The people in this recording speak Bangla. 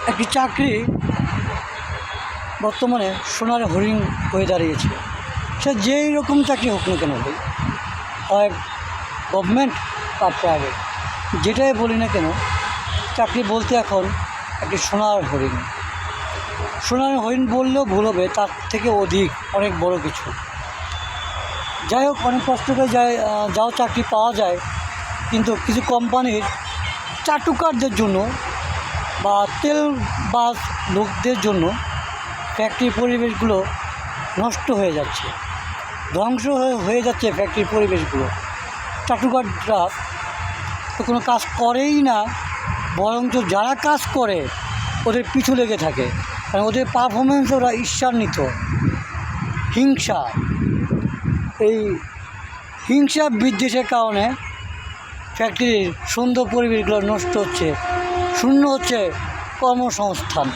একটি চাকরি বর্তমানে সোনার হরিণ হয়ে দাঁড়িয়েছে। সে যেই রকম চাকরি হোক না কেন, হয় গভর্নমেন্ট বা প্রাইভেট, যেটাই বলি না কেন, চাকরি বলতে এখন একটি সোনার হরিণ। সোনার হরিণ বললেও ভুল হবে, তার থেকে অধিক অনেক বড় কিছু। যাই হোক, অনেক কষ্ট করে যাও চাকরি পাওয়া যায়, কিন্তু কিছু কোম্পানির চাটুকারদের জন্য বা তেলবাজ লোকদের জন্য ফ্যাক্টরির পরিবেশগুলো নষ্ট হয়ে যাচ্ছে, ধ্বংস হয়ে যাচ্ছে ফ্যাক্টরির পরিবেশগুলো। চাটুকাররা তো কোনো কাজ করেই না, বরঞ্চ যারা কাজ করে ওদের পিছু লেগে থাকে, কারণ ওদের পারফরমেন্স ওরা ঈর্ষান্বিত। এই হিংসা বিদ্বেষের কারণে ফ্যাক্টরির সুন্দর পরিবেশগুলো নষ্ট হচ্ছে, শূন্য হচ্ছে কর্মসংস্থান।